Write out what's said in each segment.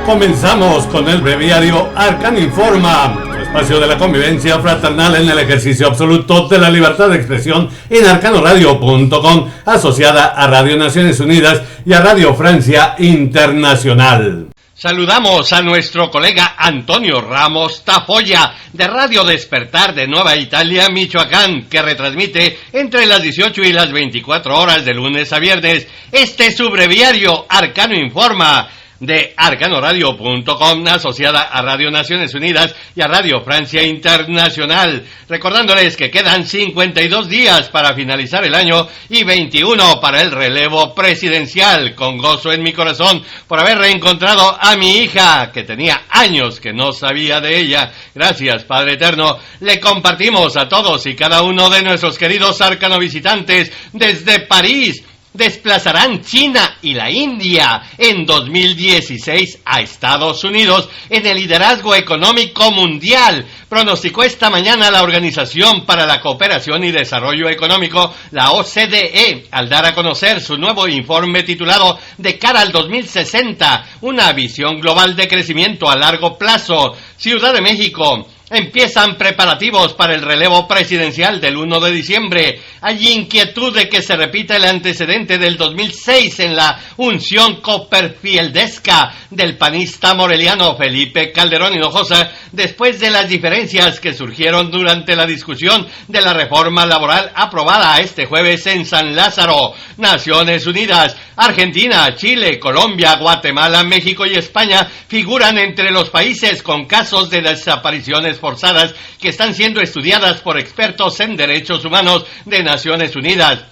Comenzamos con el breviario Arcano Informa, tu espacio de la convivencia fraternal en el ejercicio absoluto de la libertad de expresión en arcanoradio.com, asociada a Radio Naciones Unidas y a Radio Francia Internacional. Saludamos a nuestro colega Antonio Ramos Tafoya, de Radio Despertar de Nueva Italia, Michoacán, que retransmite entre las 18 y las 24 horas de lunes a viernes este su breviario Arcano Informa, de arcanoradio.com, asociada a Radio Naciones Unidas y a Radio Francia Internacional. Recordándoles que quedan 52 días para finalizar el año y 21 para el relevo presidencial. Con gozo en mi corazón por haber reencontrado a mi hija, que tenía años que no sabía de ella. Gracias, Padre Eterno. Le compartimos a todos y cada uno de nuestros queridos arcano visitantes desde París. Desplazarán China y la India en 2016 a Estados Unidos en el liderazgo económico mundial, pronosticó esta mañana la Organización para la Cooperación y Desarrollo Económico, la OCDE, al dar a conocer su nuevo informe titulado De cara al 2060, una visión global de crecimiento a largo plazo. Ciudad de México. Empiezan preparativos para el relevo presidencial del 1 de diciembre. Hay inquietud de que se repita el antecedente del 2006 en la unción copperfieldesca del panista moreliano Felipe Calderón Hinojosa, después de las diferencias que surgieron durante la discusión de la reforma laboral aprobada este jueves en San Lázaro. Naciones Unidas, Argentina, Chile, Colombia, Guatemala, México y España figuran entre los países con casos de desapariciones forzadas que están siendo estudiadas por expertos en derechos humanos de Naciones Unidas.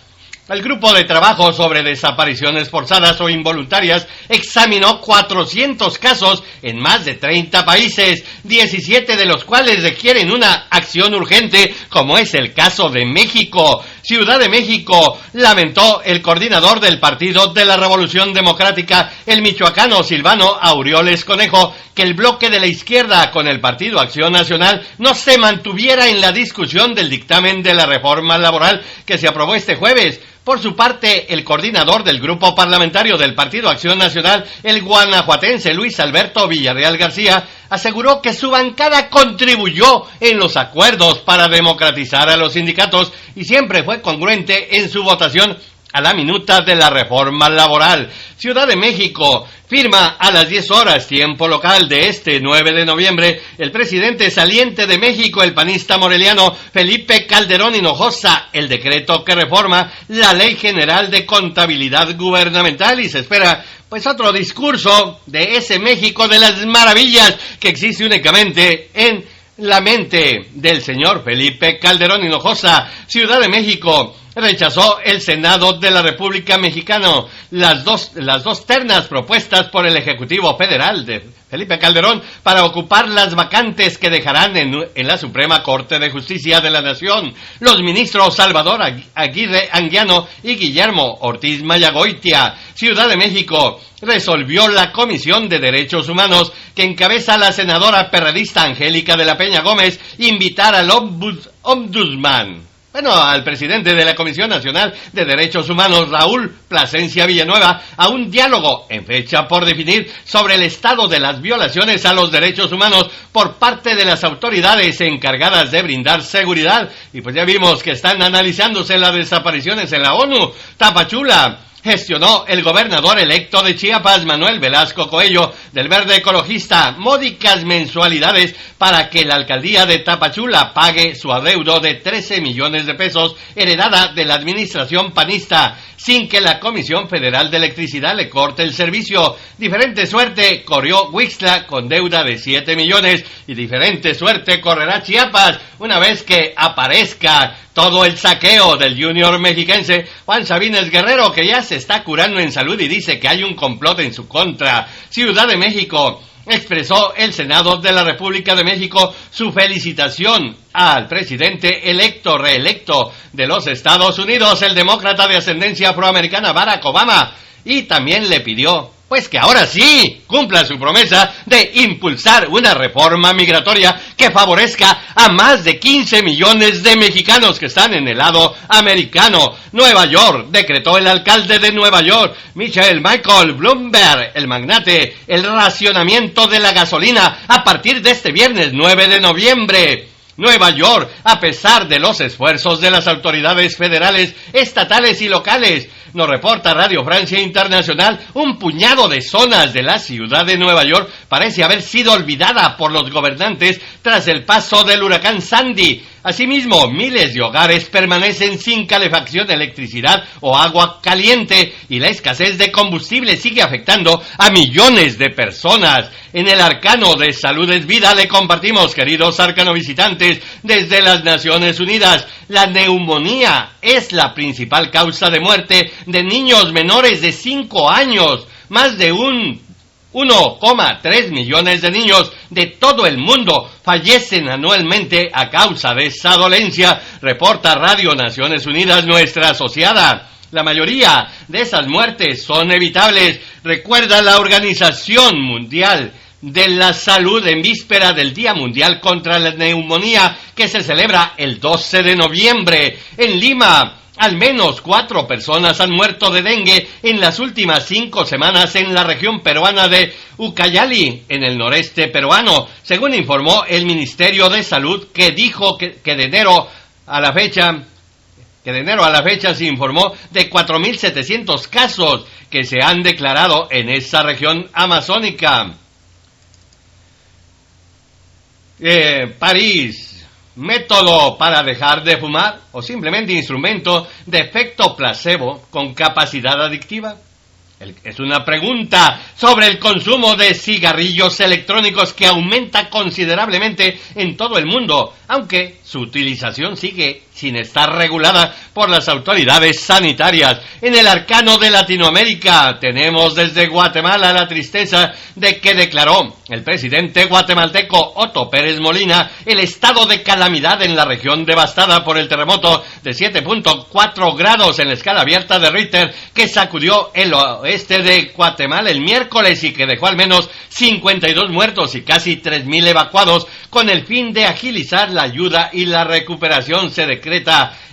El grupo de trabajo sobre desapariciones forzadas o involuntarias examinó 400 casos en más de 30 países, 17 de los cuales requieren una acción urgente, como es el caso de México. Ciudad de México, lamentó el coordinador del Partido de la Revolución Democrática, el michoacano Silvano Aureoles Conejo, que el bloque de la izquierda con el Partido Acción Nacional no se mantuviera en la discusión del dictamen de la reforma laboral que se aprobó este jueves. Por su parte, el coordinador del grupo parlamentario del Partido Acción Nacional, el guanajuatense Luis Alberto Villarreal García, aseguró que su bancada contribuyó en los acuerdos para democratizar a los sindicatos y siempre fue congruente en su votación a la minuta de la reforma laboral. Ciudad de México, firma a las 10 horas, tiempo local de este 9 de noviembre, el presidente saliente de México, el panista moreliano Felipe Calderón Hinojosa, el decreto que reforma la Ley General de Contabilidad Gubernamental, y se espera pues otro discurso de ese México de las maravillas que existe únicamente en la mente del señor Felipe Calderón Hinojosa. Ciudad de México, rechazó el Senado de la República Mexicana las dos ternas propuestas por el Ejecutivo Federal de Felipe Calderón para ocupar las vacantes que dejarán en la Suprema Corte de Justicia de la Nación. Los ministros Salvador Aguirre Anguiano y Guillermo Ortiz Mayagoitia. Ciudad de México, resolvió la Comisión de Derechos Humanos que encabeza la senadora perredista Angélica de la Peña Gómez invitar al ombudsman. Al presidente de la Comisión Nacional de Derechos Humanos, Raúl Plasencia Villanueva, a un diálogo en fecha por definir sobre el estado de las violaciones a los derechos humanos por parte de las autoridades encargadas de brindar seguridad. Y pues ya vimos que están analizándose las desapariciones en la ONU. Tapachula, gestionó el gobernador electo de Chiapas, Manuel Velasco Coello, del Verde Ecologista, módicas mensualidades para que la alcaldía de Tapachula pague su adeudo de 13 millones de pesos heredada de la administración panista, sin que la Comisión Federal de Electricidad le corte el servicio. Diferente suerte corrió Huixtla con deuda de 7 millones y diferente suerte correrá Chiapas una vez que aparezca todo el saqueo del junior mexiquense Juan Sabines Guerrero, que ya se está curando en salud y dice que hay un complot en su contra. Ciudad de México, expresó el Senado de la República de México su felicitación al presidente reelecto de los Estados Unidos, el demócrata de ascendencia afroamericana Barack Obama, y también le pidió pues que ahora sí cumpla su promesa de impulsar una reforma migratoria que favorezca a más de 15 millones de mexicanos que están en el lado americano. Nueva York, decretó el alcalde de Nueva York, Michael Bloomberg, el magnate, el racionamiento de la gasolina a partir de este viernes 9 de noviembre. Nueva York, a pesar de los esfuerzos de las autoridades federales, estatales y locales, nos reporta Radio Francia Internacional, un puñado de zonas de la ciudad de Nueva York parece haber sido olvidada por los gobernantes tras el paso del huracán Sandy. Asimismo, miles de hogares permanecen sin calefacción, electricidad o agua caliente y la escasez de combustible sigue afectando a millones de personas. En el Arcano de Salud es Vida le compartimos, queridos arcano visitantes, desde las Naciones Unidas. La neumonía es la principal causa de muerte de niños menores de 5 años. Más de 1,3 millones de niños de todo el mundo fallecen anualmente a causa de esa dolencia, reporta Radio Naciones Unidas, nuestra asociada. La mayoría de esas muertes son evitables, recuerda la Organización Mundial de la Salud en víspera del Día Mundial contra la Neumonía, que se celebra el 12 de noviembre. En Lima, al menos 4 personas han muerto de dengue en las últimas 5 semanas en la región peruana de Ucayali, en el noreste peruano, según informó el Ministerio de Salud, que dijo que de enero a la fecha se informó de 4.700 casos que se han declarado en esa región amazónica. París, método para dejar de fumar o simplemente instrumento de efecto placebo con capacidad adictiva. Es una pregunta sobre el consumo de cigarrillos electrónicos que aumenta considerablemente en todo el mundo, aunque su utilización sigue sin estar regulada por las autoridades sanitarias. En el arcano de Latinoamérica tenemos desde Guatemala la tristeza de que declaró el presidente guatemalteco Otto Pérez Molina el estado de calamidad en la región devastada por el terremoto de 7.4 grados en la escala abierta de Richter que sacudió el oeste de Guatemala el miércoles y que dejó al menos 52 muertos y casi 3.000 evacuados. Con el fin de agilizar la ayuda y la recuperación se decreta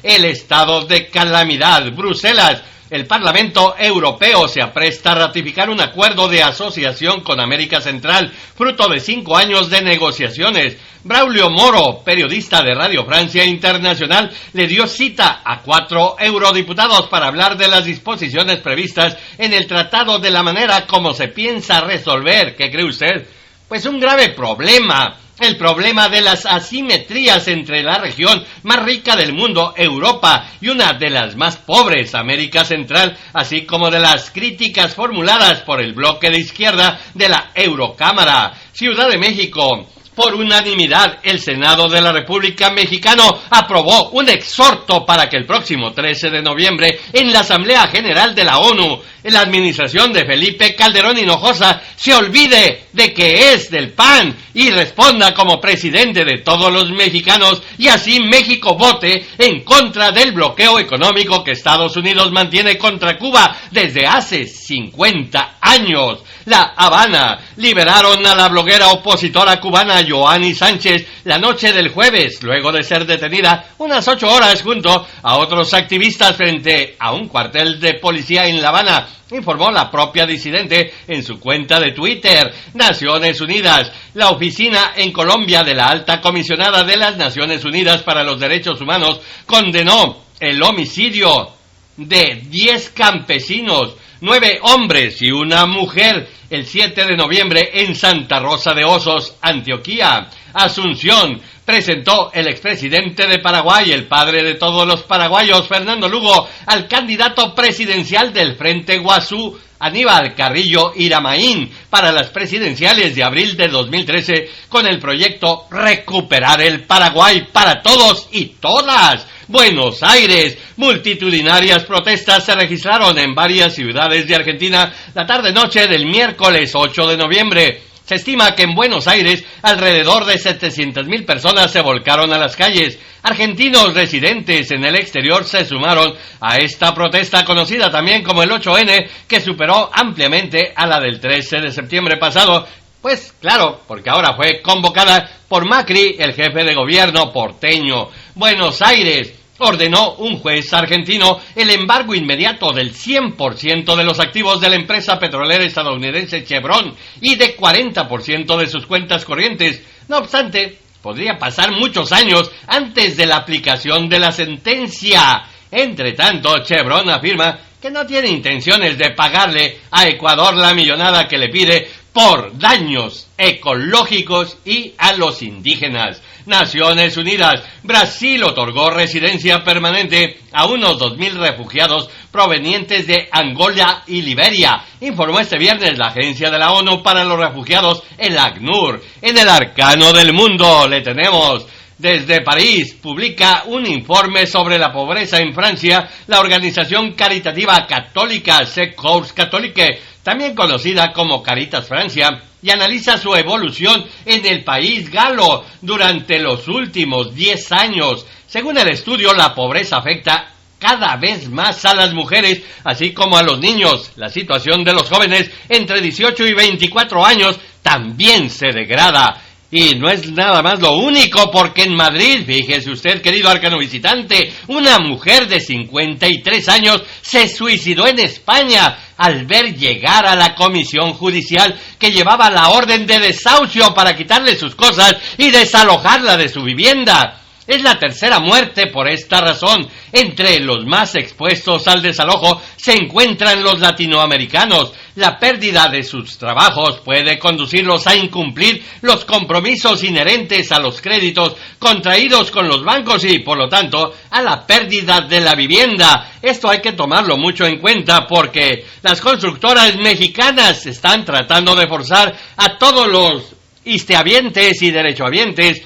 el estado de calamidad. Bruselas. El Parlamento Europeo se apresta a ratificar un acuerdo de asociación con América Central, fruto de 5 años de negociaciones. Braulio Moro, periodista de Radio Francia Internacional, le dio cita a 4 eurodiputados para hablar de las disposiciones previstas en el tratado de la manera como se piensa resolver. ¿Qué cree usted? Pues un grave problema. El problema de las asimetrías entre la región más rica del mundo, Europa, y una de las más pobres, América Central, así como de las críticas formuladas por el bloque de izquierda de la Eurocámara. Ciudad de México. Por unanimidad, el Senado de la República Mexicana aprobó un exhorto para que el próximo 13 de noviembre, en la Asamblea General de la ONU, la administración de Felipe Calderón Hinojosa se olvide de que es del PAN y responda como presidente de todos los mexicanos y así México vote en contra del bloqueo económico que Estados Unidos mantiene contra Cuba desde hace 50 años. La Habana. Liberaron a la bloguera opositora cubana Joanny Sánchez la noche del jueves, luego de ser detenida unas 8 horas junto a otros activistas frente a un cuartel de policía en La Habana, informó la propia disidente en su cuenta de Twitter. Naciones Unidas. La oficina en Colombia de la Alta Comisionada de las Naciones Unidas para los Derechos Humanos condenó el homicidio de 10 campesinos, 9 hombres y una mujer, el 7 de noviembre en Santa Rosa de Osos, Antioquia. Asunción. Presentó el expresidente de Paraguay, el padre de todos los paraguayos, Fernando Lugo, al candidato presidencial del Frente Guazú, Aníbal Carrillo Iramaín, para las presidenciales de abril de 2013, con el proyecto Recuperar el Paraguay para todos y todas. Buenos Aires. Multitudinarias protestas se registraron en varias ciudades de Argentina la tarde-noche del miércoles 8 de noviembre. Se estima que en Buenos Aires alrededor de 700,000 personas se volcaron a las calles. Argentinos residentes en el exterior se sumaron a esta protesta conocida también como el 8N, que superó ampliamente a la del 13 de septiembre pasado. Pues claro, porque ahora fue convocada por Macri, el jefe de gobierno porteño. Buenos Aires ordenó un juez argentino el embargo inmediato del 100% de los activos de la empresa petrolera estadounidense Chevron y de 40% de sus cuentas corrientes. No obstante, podría pasar muchos años antes de la aplicación de la sentencia. Entre tanto, Chevron afirma que no tiene intenciones de pagarle a Ecuador la millonada que le pide por daños ecológicos y a los indígenas. Naciones Unidas. Brasil otorgó residencia permanente a unos 2,000 refugiados provenientes de Angola y Liberia, informó este viernes la Agencia de la ONU para los Refugiados, el ACNUR. En el arcano del mundo le tenemos: desde París publica un informe sobre la pobreza en Francia la organización caritativa católica Secours Catholique, también conocida como Caritas Francia, y analiza su evolución en el país galo durante los últimos 10 años. Según el estudio, la pobreza afecta cada vez más a las mujeres, así como a los niños. La situación de los jóvenes entre 18 y 24 años también se degrada. Y no es nada más lo único, porque en Madrid, fíjese usted, querido arcano visitante, una mujer de 53 años se suicidó en España al ver llegar a la comisión judicial que llevaba la orden de desahucio para quitarle sus cosas y desalojarla de su vivienda. Es la tercera muerte por esta razón. Entre los más expuestos al desalojo se encuentran los latinoamericanos. La pérdida de sus trabajos puede conducirlos a incumplir los compromisos inherentes a los créditos contraídos con los bancos y, por lo tanto, a la pérdida de la vivienda. Esto hay que tomarlo mucho en cuenta porque las constructoras mexicanas están tratando de forzar a todos los histehabientes y derechohabientes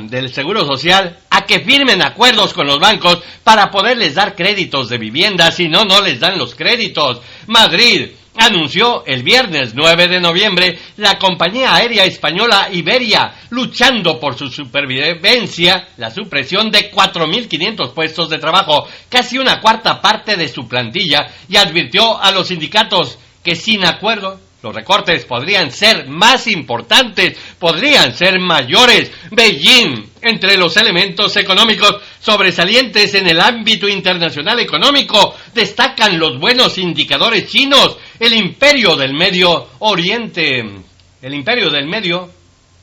del Seguro Social a que firmen acuerdos con los bancos para poderles dar créditos de vivienda, si no, no les dan los créditos. Madrid anunció el viernes 9 de noviembre la compañía aérea española Iberia, luchando por su supervivencia, la supresión de 4.500 puestos de trabajo, casi una cuarta parte de su plantilla, y advirtió a los sindicatos que sin acuerdo los recortes podrían ser más importantes, podrían ser mayores. Beijing, entre los elementos económicos sobresalientes en el ámbito internacional económico, destacan los buenos indicadores chinos. El imperio del Medio Oriente, el imperio del Medio,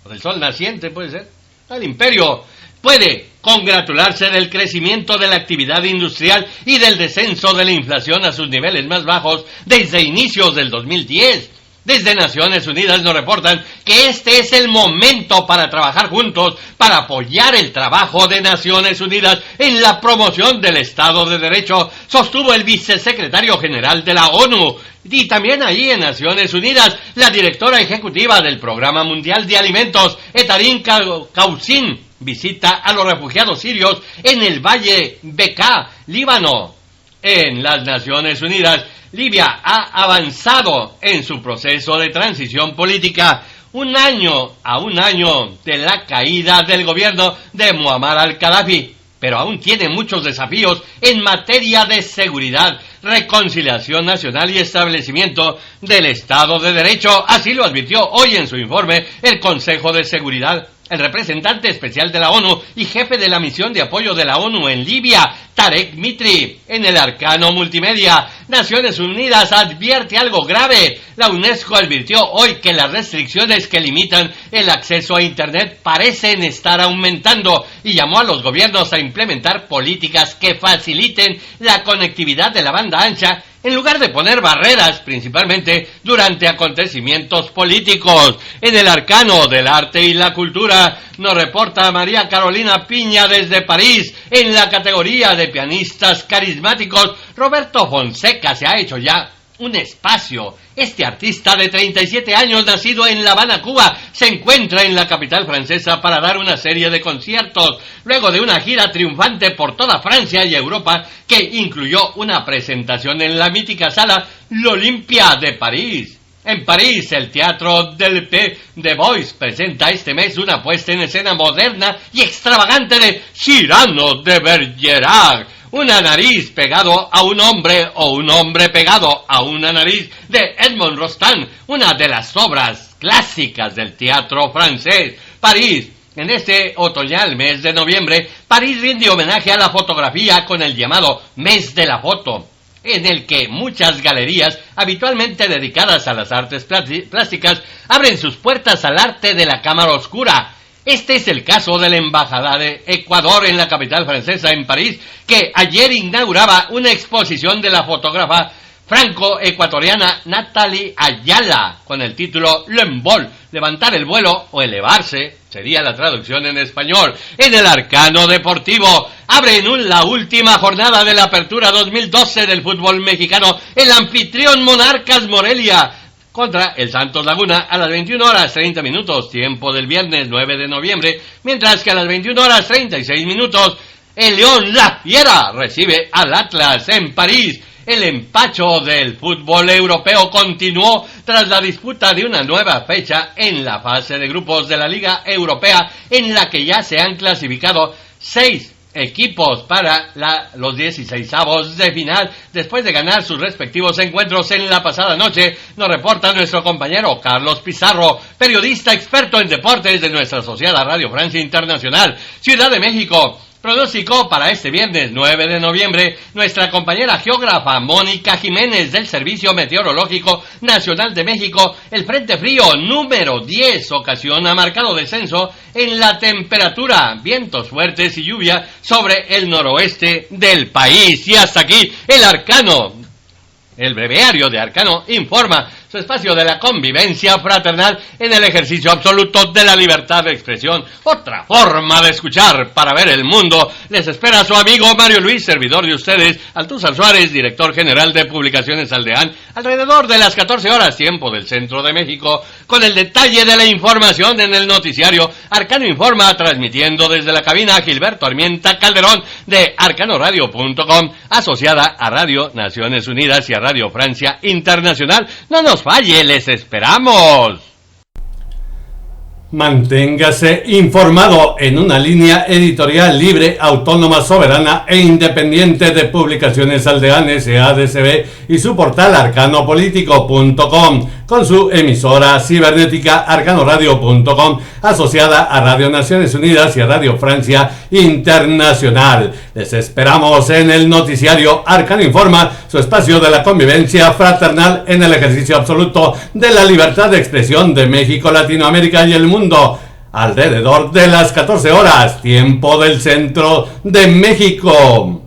o del Sol naciente puede ser, el imperio puede congratularse del crecimiento de la actividad industrial y del descenso de la inflación a sus niveles más bajos desde inicios del 2010. Desde Naciones Unidas nos reportan que este es el momento para trabajar juntos, para apoyar el trabajo de Naciones Unidas en la promoción del Estado de Derecho, sostuvo el vicesecretario general de la ONU. Y también allí en Naciones Unidas, la directora ejecutiva del Programa Mundial de Alimentos, Etarín Kausin, visita a los refugiados sirios en el Valle Bekaa, Líbano. En las Naciones Unidas, Libia ha avanzado en su proceso de transición política un año de la caída del gobierno de Muammar al-Gaddafi, pero aún tiene muchos desafíos en materia de seguridad, reconciliación nacional y establecimiento del Estado de Derecho. Así lo advirtió hoy en su informe el Consejo de Seguridad el representante especial de la ONU y jefe de la misión de apoyo de la ONU en Libia, Tarek Mitri. En el arcano multimedia, Naciones Unidas advierte algo grave. La UNESCO advirtió hoy que las restricciones que limitan el acceso a Internet parecen estar aumentando y llamó a los gobiernos a implementar políticas que faciliten la conectividad de la banda ancha en lugar de poner barreras, principalmente durante acontecimientos políticos. En el arcano del arte y la cultura, nos reporta María Carolina Piña desde París. En la categoría de pianistas carismáticos, Roberto Fonseca se ha hecho ya un espacio. Este artista de 37 años, nacido en La Habana, Cuba, se encuentra en la capital francesa para dar una serie de conciertos, luego de una gira triunfante por toda Francia y Europa, que incluyó una presentación en la mítica sala L'Olympia de París. En París, el Teatro del P de Bois presenta este mes una puesta en escena moderna y extravagante de Cyrano de Bergerac, una nariz pegado a un hombre o un hombre pegado a una nariz de Edmond Rostand, una de las obras clásicas del teatro francés. París. En este otoñal mes de noviembre, París rinde homenaje a la fotografía con el llamado Mes de la Foto, en el que muchas galerías habitualmente dedicadas a las artes plásticas abren sus puertas al arte de la cámara oscura. Este es el caso de la Embajada de Ecuador en la capital francesa, en París, que ayer inauguraba una exposición de la fotógrafa franco-ecuatoriana Nathalie Ayala, con el título L'Envol, levantar el vuelo o elevarse, sería la traducción en español. En el Arcano Deportivo, abre la última jornada de la Apertura 2012 del fútbol mexicano, el anfitrión Monarcas Morelia, contra el Santos Laguna a las 21 horas 30 minutos, tiempo del viernes 9 de noviembre, mientras que a las 21 horas 36 minutos, el León La Fiera recibe al Atlas en París. El empacho del fútbol europeo continuó tras la disputa de una nueva fecha en la fase de grupos de la Liga Europea, en la que ya se han clasificado 6 equipos para los 16avos de final, después de ganar sus respectivos encuentros en la pasada noche. Nos reporta nuestro compañero Carlos Pizarro, periodista experto en deportes de nuestra asociada Radio Francia Internacional. Ciudad de México. Pronóstico para este viernes 9 de noviembre, nuestra compañera geógrafa Mónica Jiménez del Servicio Meteorológico Nacional de México. El Frente Frío número 10 ocasiona marcado descenso en la temperatura, vientos fuertes y lluvia sobre el noroeste del país. Y hasta aquí el Arcano. El breviario de Arcano informa, su espacio de la convivencia fraternal en el ejercicio absoluto de la libertad de expresión. Otra forma de escuchar para ver el mundo. Les espera su amigo Mario Luis, servidor de ustedes, Altúzar Suárez, director general de Publicaciones Aldeán, alrededor de las 14 horas, tiempo del centro de México, con el detalle de la información en el noticiario Arcano Informa, transmitiendo desde la cabina Gilberto Armienta Calderón de arcanoradio.com, asociada a Radio Naciones Unidas y a Radio Francia Internacional. No nos falle, les esperamos. Manténgase informado en una línea editorial libre, autónoma, soberana e independiente de Publicaciones Aldeán S.A.D.C.B. y su portal arcanopolitico.com, con su emisora cibernética arcanoradio.com, asociada a Radio Naciones Unidas y a Radio Francia Internacional. Les esperamos en el noticiario Arcano Informa, su espacio de la convivencia fraternal en el ejercicio absoluto de la libertad de expresión de México, Latinoamérica y el mundo, alrededor de las 14 horas, tiempo del centro de México.